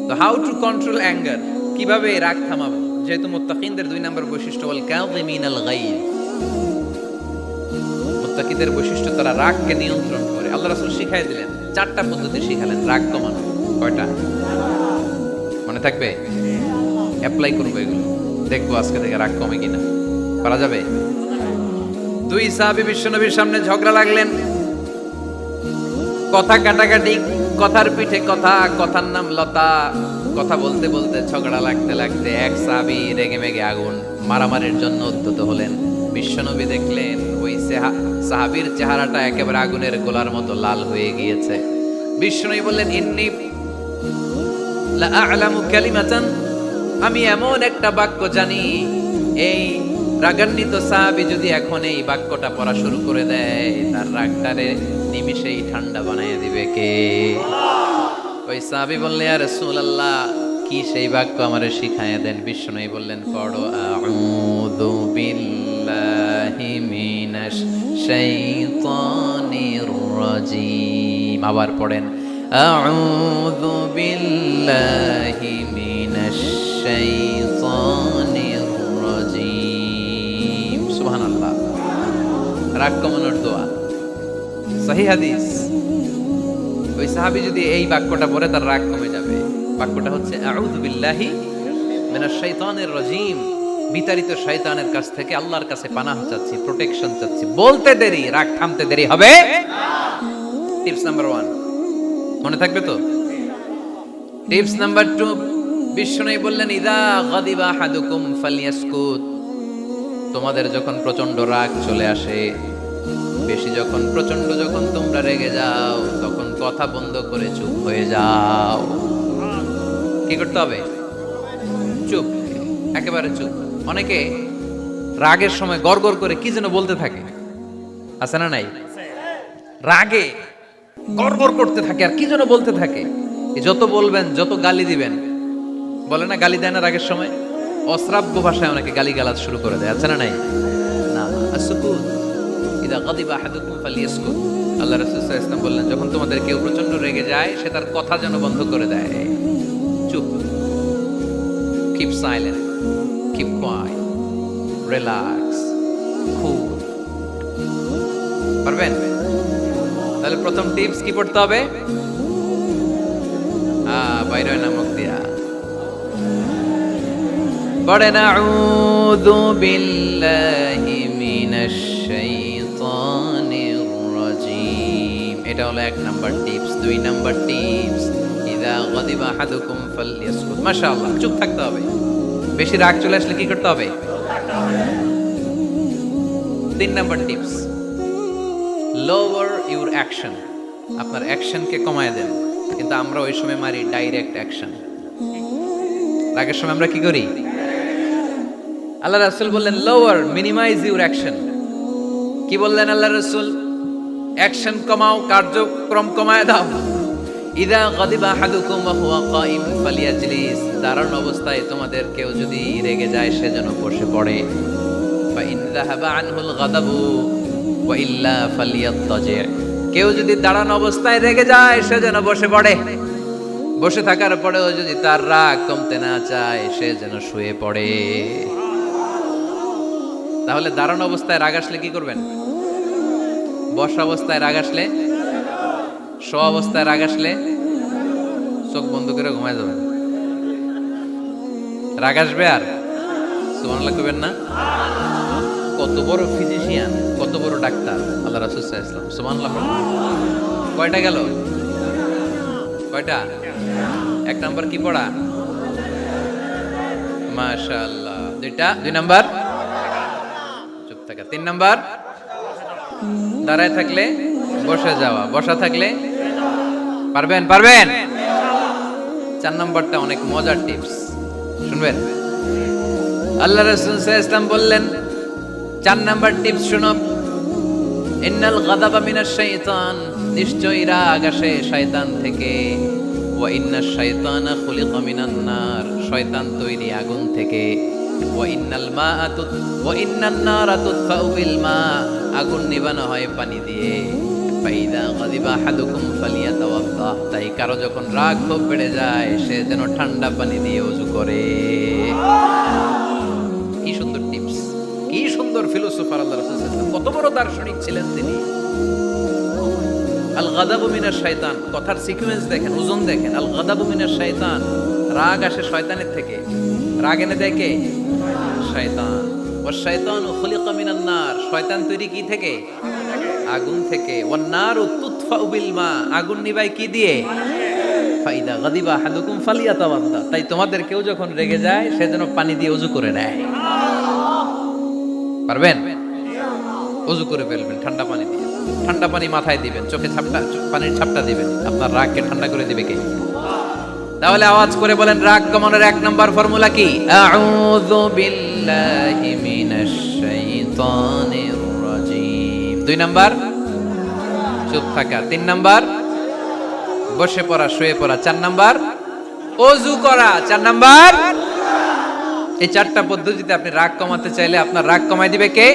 তো how to control anger, কিভাবে রাগ থামাবো? যেহেতু মুত্তাকিনদের 2 নম্বর বৈশিষ্ট্য ওয়াল কাযিমিনাল গায়জ, মুত্তাকিদের বৈশিষ্ট্য তারা রাগকে নিয়ন্ত্রণ করে। আল্লাহ রাসূল শিখাই দিলেন, 4টা পদ্ধতি শিখালেন রাগ কমানো। কয়টা মনে থাকবে? অ্যাপ্লাই করবো এগুলো, দেখবো আজকে থেকে রাগ কমে কিনা। পারা যাবে? 2 সাহাবী বিশ্বনবীর সামনে ঝগড়া লাগলেন, কথা কাটাকাটি, কথার পিঠে কথা, কথার নাম লতা। কথা বলতে বলতে ঝগড়া লাগতে লাগতে এক সাহাবী রেগে মেগে আগুন, মারামারির জন্য উদ্যত হলেন। বিশ্বনবী দেখলেন ওই সাহাবীর চেহারাটা একেবারে আগুনের গোলার মতো লাল হয়ে গিয়েছে। বিশ্বনবী বললেন, ইন্নী লা আ'লামু কালিমাতান, আমি এমন একটা বাক্য জানি, এই রাগান্বিত সাহাবী যদি এখন এই বাক্যটা পড়া শুরু করে দেয়, তার রাগটারে নিমিষেই ঠান্ডা বানিয়ে দিবে কে? ওই সাহাবী বললেন, ইয়া রাসূলুল্লাহ, কি সেই বাক্য আমারে শিখায়া দেন। বিশ্বনবী বললেন, পড়ো আউযু বিল্লাহি মিনাশ শাইতানির রাজীম। আবার পড়েন, আউযু বিল্লাহি মিনাশ শাইতানির রাজীম। সুবহানাল্লাহ। রাগ কমানোর দোয়া, সহিহ হাদিস। ওই সাহাবী যদি এই বাক্যটা পড়ে তার রাগ কমে যাবে। বাক্যটা হচ্ছে আউযু বিল্লাহি মিনাশ শাইতানির রাজীম, বিতাড়িত শয়তানের কাছ থেকে আল্লাহর কাছে পানাহ চাচ্ছি, প্রোটেকশন চাচ্ছি। বলতে দেরি, রাগ থামতে দেরি হবে না। টিপস নাম্বার 1 মনে থাকবে তো? টিপস নাম্বার 2, বিশ্বনবী বললেন, ইযা গাদিবা আহাদুকুম ফালইয়াসকুত, তোমাদের যখন প্রচন্ড রাগ চলে আসে, বেশি যখন প্রচন্ড যখন তোমরা রেগে যাও, তখন কথা বন্ধ করে চুপ হয়ে যাও। কি করতে হবে? চুপ, একেবারে চুপ। অনেকে রাগের সময় গড়গড় করে কি যেন বলতে থাকে, আছে না নাই? রাগে গড়গড় করতে থাকে আর কি যেন বলতে থাকে। যত বলবেন, যত গালি দিবেন, বলে না গালি দেয় না রাগের সময়, অশ্রাব্য ভাষায় অনেকে গালি গালাজ শুরু করে দেয়, আছে না নাই? না, আসুকুত ইদা গাদিবা আহাদুকুম ফালিয়াসকুত। আল্লাহ রাসূল সাল্লাল্লাহু আলাইহি ওয়াসাল্লাম বললেন, যখন তোমাদের কেউ প্রচন্ড রেগে যায়, সে তার কথা যেন বন্ধ করে দেয়। চুপ, keep silent, keep quiet, relax, cool. পারবেন? তাহলে প্রথম টিপস কি পড়তে হবে? বাইরে নামক দিয়া পড়েন, আউযু বিল্লাহি মিনাশ শাইতানির রাজীম। এটা হলো 1 নাম্বার টিপস। 2 নাম্বার টিপস, ইযা গাদিবা আহাদুকুম ফালইয়াসকুত। মাশাআল্লাহ, চুপ থাকতে হবে। বেশি রাগ চলে আসলে কি করতে হবে? 3 number tips, lower your action. আপনার অ্যাকশনকে কমায় দেন। কিন্তু আমরা ওই সময় মারি ডাইরেক্ট অ্যাকশন। রাগের সময় আমরা কি করি? আল্লাহ রাসূল বললেন, লোয়ার, মিনিমাইজ ইউর অ্যাকশন। কি বললেন আল্লাহ রাসূল? অ্যাকশন কমাও, কার্যক্রম কমায় দাও। ইযা গাদিবা আহাদুকুম ওয়া হুয়া কাইম ফালিয়াজলিস, দাঁড়ানো অবস্থায় তোমাদের কেউ যদি রেগে যায়, সে যেন বসে পড়ে। ফা ইন যাহাবা আনহুল গাদাবু ওয়া ইল্লা ফালিয়াত্তাজি, কেউ যদি দাঁড়ানো অবস্থায় রেগে যায়, সে যেন বসে পড়ে। বসে থাকার পরেও যদি তার রাগ কমতে না চায়, সে যেন শুয়ে পড়ে। তাহলে দাঁড়ানো অবস্থায় রাগ আসলে কি করবেন? বসা অবস্থায় রাগ আসলে, শোয়া অবস্থায় রাগ আসলে চোখ বন্ধ করে ঘুমায় যাবেন। রাগ আসবে আর সুবহানাল্লাহ কইবেন না? কত বড় ফিজিশিয়ান, কত বড় ডাক্তার আল্লাহ রাসূল সাল্লাল্লাহু আলাইহি ওয়াসাল্লাম। সুবহানাল্লাহ। কয়টা গেল? কয়টা? 1 নাম্বার কি পড়া? মাশাআল্লাহ। 2 নাম্বার চুপ থাকা। 3 নাম্বার দাঁড়ায় থাকলে বসে যাওয়া, বসা থাকলে পারবেন? 4 নাম্বারটা অনেক মজার টিপস, শুনবেন? আল্লাহ রাসূল সাল্লাল্লাহু আলাইহি ওয়াসাল্লাম বললেন, 4 নাম্বার টিপস শুনো, ইন্নাল গাদাবা মিনাশ শাইতান, নিশ্চয়ই রাগ আসে শয়তান থেকে। ওয়া ইন্নাশ শাইতানা খুলিকা মিনান নার, শয়তান তৈরি আগুন থেকে। ওয়া ইন্নান নারা তুতফাউ বিল মা, আগুন নিভানো হয় পানি দিয়ে। ফাইদা গাদিবা আহাদুকুম ফালিয়াতাওয়াদ্দা, তাই কারো যখন রাগ খুব বেড়ে যায় সে যেন ঠান্ডা পানি দিয়ে ওযু করে। কি সুন্দর টিপস, কি সুন্দর ফিলোসোফার আল্লাহ রাসূল সাল্লাল্লাহু আলাইহি ওয়াসাল্লাম, কত বড় দার্শনিক ছিলেন তিনি। আল গাদাবু মিনাশ শাইতান, কথার সিকোয়েন্স দেখেন, ওজন দেখেন। আল গাদাবু মিনাশ শাইতান, রাগ আসে শয়তানের থেকে। রাগ এনে দেয় কে? শয়তান। ওয়াশ শাইতানু খুলিকা মিনান নার, শয়তান তৈরি কি থেকে? আগুন থেকে। ওয়ান নারু তুতফাউ বিল মা, আগুন নিভায় কি দিয়ে? ফাইদা গাদিবা আহাদুকুম ফালিয়াতাওয়াদ্দা, তাই তোমাদের কেউ যখন রেগে যায় সে যেন পানি দিয়ে ওযু করে নেয়। পারবেন? ওযু করে ফেলবেন ঠান্ডা পানি দিয়ে। ঠান্ডা পানি মাথায় দিবেন, চোখে পানির ছাপটা দিবেন। আপনার রাগকে ঠান্ডা করে দিবে কে? তাহলে আওয়াজ করে বলেন, রাগ কমানোর 1 নাম্বার ফর্মুলা কি? আউযু বিল্লাহি মিনাশ শাইতানির রাজিম। 2 নাম্বার চুপ থাকা। 3 নাম্বার বসে পড়া, শুয়ে পড়া। 4 নাম্বার ওযু করা। 4 নাম্বার, এই 4টা পদ্ধতিতে আপনি রাগ কমাতে চাইলে আপনার রাগ কমায় দিবে কে?